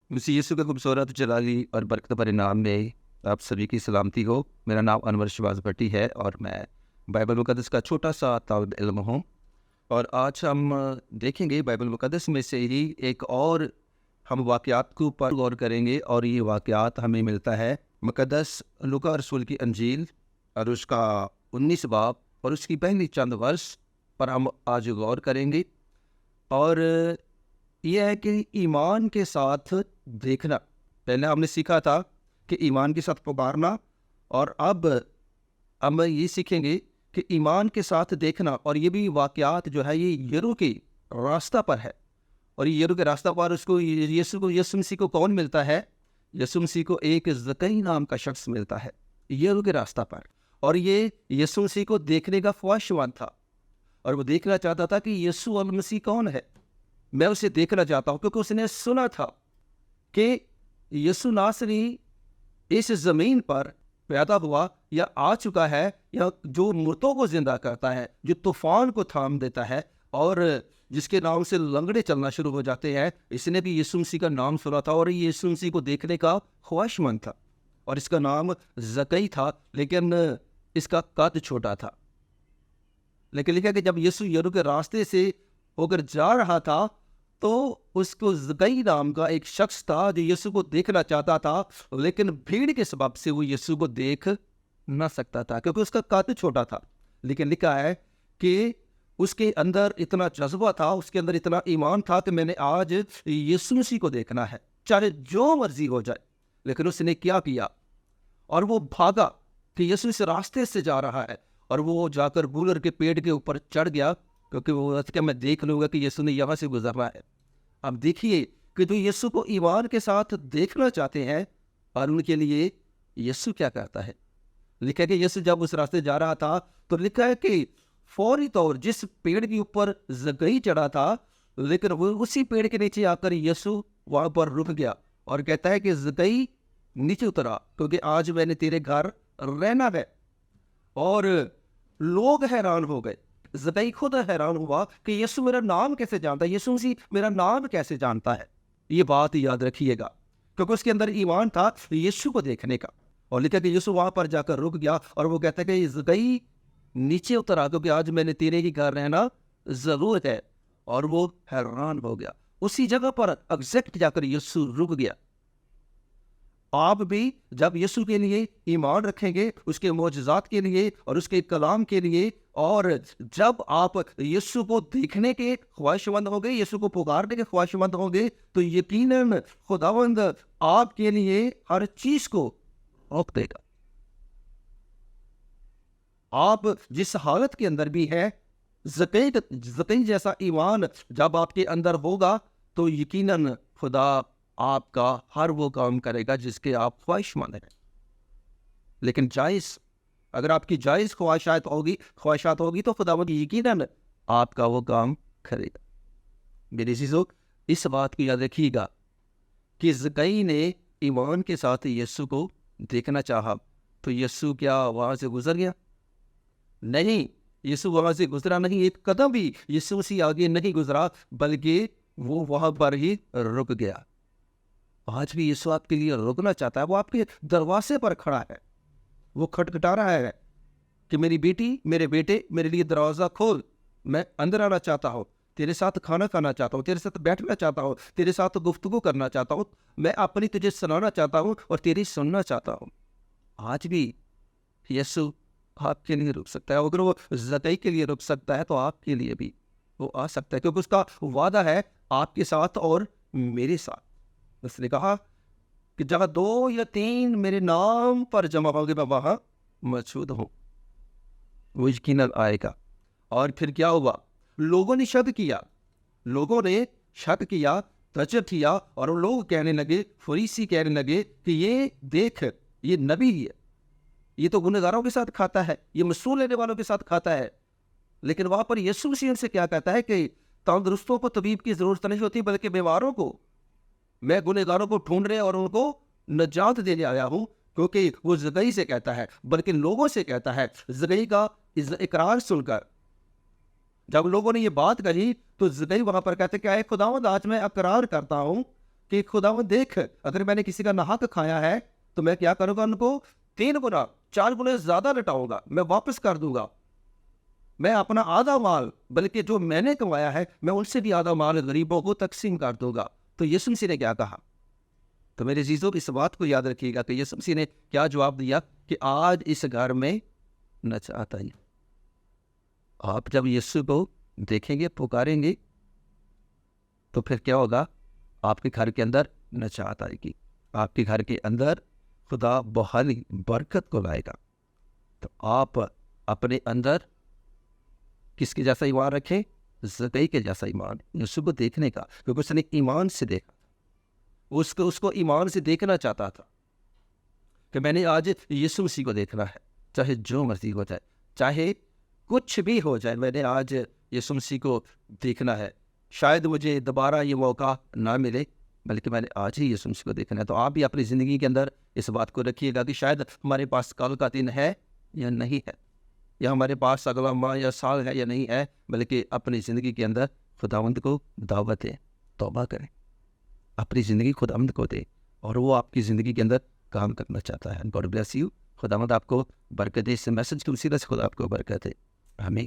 مسیح یسوع کے خوبصورت جلالی اور برکت بھرے نام میں آپ سبھی کی سلامتی ہو۔ میرا نام انور شہباز بھٹی ہے اور میں بائبل مقدس کا چھوٹا سا طالب علم ہوں، اور آج ہم دیکھیں گے بائبل مقدس میں سے ہی ایک اور ہم واقعات کے اوپر غور کریں گے، اور یہ واقعات ہمیں ملتا ہے مقدس لوکا رسول کی انجیل اور اس کا 19 باب اور اس کی پہلی چند ورس پر ہم آج غور کریں گے۔ اور یہ ہے کہ ایمان کے ساتھ دیکھنا، پہلے ہم نے سیکھا تھا کہ ایمان کے ساتھ پکارنا، اور اب ہم یہ سیکھیں گے کہ ایمان کے ساتھ دیکھنا، اور یہ بھی واقعات جو ہے یہ یرو کے راستہ پر ہے۔ اور یہ یرو کے راستہ پر اس کو یسوع مسیح کو کون ملتا ہے؟ یسوع مسیح کو ایک زکئی نام کا شخص ملتا ہے یرو کے راستہ پر، اور یہ یسوع مسیح کو دیکھنے کا خواہشمند تھا، اور وہ دیکھنا چاہتا تھا کہ یسوع المسیح کون ہے، میں اسے دیکھنا چاہتا ہوں، کیونکہ اس نے سنا تھا کہ یسوع ناصری اس زمین پر پیدا ہوا یا آ چکا ہے، یا جو مردوں کو زندہ کرتا ہے، جو طوفان کو تھام دیتا ہے، اور جس کے نام سے لنگڑے چلنا شروع ہو جاتے ہیں۔ اس نے بھی یسوع مسیح کا نام سنا تھا، اور یہ یسوع مسیح کو دیکھنے کا خواہشمند تھا، اور اس کا نام زکئی تھا، لیکن اس کا قد چھوٹا تھا۔ لیکن لکھا کہ جب یسوع یرو کے راستے سے ہو کر جا رہا تھا تو اس کو زکئی نام کا ایک شخص تھا جو یسوع کو دیکھنا چاہتا تھا، لیکن بھیڑ کے سبب سے وہ یسوع کو دیکھ نہ سکتا تھا، کیونکہ اس کا قد چھوٹا تھا۔ لیکن لکھا ہے کہ اس کے اندر اتنا جذبہ تھا، اس کے اندر اتنا ایمان تھا کہ میں نے آج یسوع مسیح کو دیکھنا ہے، چاہے جو مرضی ہو جائے۔ لیکن اس نے کیا کیا؟ اور وہ بھاگا کہ یسوع اس راستے سے جا رہا ہے، اور وہ جا کر بولر کے پیڑ کے اوپر چڑھ گیا، کیونکہ وہ کہ میں دیکھ لوں گا کہ یسوع نے یہاں سے گزرنا ہے۔ اب دیکھیے کہ جو یسوع کو ایمان کے ساتھ دیکھنا چاہتے ہیں، اور ان کے لیے یسوع کیا کرتا ہے؟ لکھا ہے کہ یسوع جب اس راستے جا رہا تھا تو لکھا ہے کہ فوری طور جس پیڑ کے اوپر زکئی چڑھا تھا، لیکن وہ اسی پیڑ کے نیچے آ کر یسوع وہاں پر رک گیا، اور کہتا ہے کہ زکئی نیچے اترا، کیونکہ آج میں نے تیرے گھر رہنا ہے۔ اور لوگ حیران ہو گئے، زکئی خود حیران ہوا کہ یسوع میرا نام کیسے جانتا ہے، یسوع مسیح میرا نام کیسے جانتا ہے۔ یہ بات یاد رکھیے گا، کیونکہ اس کے اندر ایمان تھا یسوع کو دیکھنے کا۔ اور لکھا کہ یسوع وہاں پر جا کر رک گیا، اور وہ کہتا ہے کہ زکئی نیچے اترا، کیونکہ آج میں نے تیرے ہی گھر رہنا ضرورت ہے۔ اور وہ حیران ہو گیا، اسی جگہ پر ایگزیکٹ جا کر یسوع رک گیا۔ آپ بھی جب یسوع کے لیے ایمان رکھیں گے، اس کے معجزات کے لیے اور اس کے کلام کے لیے، اور جب آپ یسوع کو دیکھنے کے خواہشمند ہوں گے، یسوع کو پکارنے کے خواہشمند ہوں گے، تو یقیناً خداوند آپ کے لیے ہر چیز کو روک دے گا۔ آپ جس حالت کے اندر بھی ہیں، زکئی جیسا ایمان جب آپ کے اندر ہوگا تو یقیناً خدا آپ کا ہر وہ کام کرے گا جس کے آپ خواہشمند ہیں۔ لیکن جائز، اگر آپ کی جائز خواہشات ہوگی تو خداوند یقیناً آپ کا وہ کام کرے گا۔ میرے عزیزو، اس بات کو یاد رکھیے گا کہ زکئی نے ایمان کے ساتھ یسوع کو دیکھنا چاہا، تو یسوع کیا وہاں سے گزر گیا؟ نہیں، یسوع وہاں سے گزرا نہیں، ایک قدم بھی یسوع مسیح آگے نہیں گزرا، بلکہ وہ وہاں پر ہی رک گیا۔ آج بھی یسوع آپ کے لیے رکنا چاہتا ہے، وہ آپ کے دروازے پر کھڑا ہے، وہ کھٹکھٹا رہا ہے کہ میری بیٹی، میرے بیٹے، میرے لیے دروازہ کھول، میں اندر آنا چاہتا ہوں، تیرے ساتھ کھانا کھانا چاہتا ہوں، تیرے ساتھ بیٹھنا چاہتا ہوں، تیرے ساتھ گفتگو کرنا چاہتا ہوں، میں اپنی تجھے سنانا چاہتا ہوں اور تیری سننا چاہتا ہوں۔ آج بھی یسوع آپ کے لیے رک سکتا ہے، اگر وہ زکئی کے لیے رک سکتا ہے تو آپ کے لیے بھی وہ آ سکتا ہے، کیونکہ اس کا وعدہ ہے آپ کے ساتھ اور میرے ساتھ۔ اس نے کہا کہ جہاں 2 یا 3 میرے نام پر جمع ہوں گے میں وہاں موجود ہوں۔ وہ یقیناً آئے گا۔ اور پھر کیا ہوا؟ لوگوں نے شک کیا، تجب کیا، اور لوگ کہنے لگے، فریسی کہنے لگے کہ یہ دیکھ، یہ نبی ہے، یہ تو گنہگاروں کے ساتھ کھاتا ہے، یہ مسول لینے والوں کے ساتھ کھاتا ہے۔ لیکن وہاں پر یسوع مسیح سے کیا کہتا ہے کہ تندرستوں کو طبیب کی ضرورت نہیں ہوتی، بلکہ بیماروں کو، میں گنہگاروں کو ڈھونڈنے اور ان کو نجات دینے آیا ہوں، کیونکہ وہ زکئی سے کہتا ہے، بلکہ لوگوں سے کہتا ہے۔ زکئی کا اقرار سن کر جب لوگوں نے یہ بات کہی تو زکئی وہاں پر کہتے کہ اے خداوند، آج میں اقرار کرتا ہوں کہ خداوند دیکھ اگر میں نے کسی کا ناحق کھایا ہے تو میں کیا کروں گا، ان کو 3 گنا 4 گنا زیادہ لٹاؤں گا، میں واپس کر دوں گا، میں اپنا آدھا مال بلکہ جو میں نے کمایا ہے میں ان سے بھی آدھا مال غریبوں کو تقسیم کر دوں گا۔ تو یسوع مسیح نے کیا کہا؟ تو میرے عزیزوں اس بات کو یاد رکھیے گا کہ یسوع مسیح نے کیا جواب دیا کہ آج اس گھر میں نجات آئی۔ آپ جب یسوع کو دیکھیں گے، پکاریں گے، تو پھر کیا ہوگا؟ آپ کے گھر کے اندر نجات آئے گی، آپ کے گھر کے اندر خدا بحالی برکت کو لائے گا۔ تو آپ اپنے اندر کس کے جیسا ایمان رکھیں؟ زکئی کے جیسا ایمان، یسوع کو دیکھنے کا، کیونکہ اس نے ایمان سے دیکھا، اس کو ایمان سے دیکھنا چاہتا تھا کہ میں نے آج یسوع مسیح کو دیکھنا ہے، چاہے جو مرضی ہو جائے، چاہے کچھ بھی ہو جائے، میں نے آج یسوع مسیح کو دیکھنا ہے۔ شاید مجھے دوبارہ یہ موقع نہ ملے، بلکہ میں نے آج ہی یسوع مسیح کو دیکھنا ہے۔ تو آپ بھی اپنی زندگی کے اندر اس بات کو رکھیے گا کہ شاید ہمارے پاس کل کا دن ہے یا نہیں ہے، یا ہمارے پاس اگلا ماہ یا سال ہے یا نہیں ہے، بلکہ اپنی زندگی کے اندر خداوند کو دعوت دیں، توبہ کریں، اپنی زندگی خداوند کو دیں، اور وہ آپ کی زندگی کے اندر کام کرنا چاہتا ہے۔ God bless you. خداوند آپ کو برکت دے، اس میسج کی وسیلہ سے خدا آپ کو برکت دے، آمین۔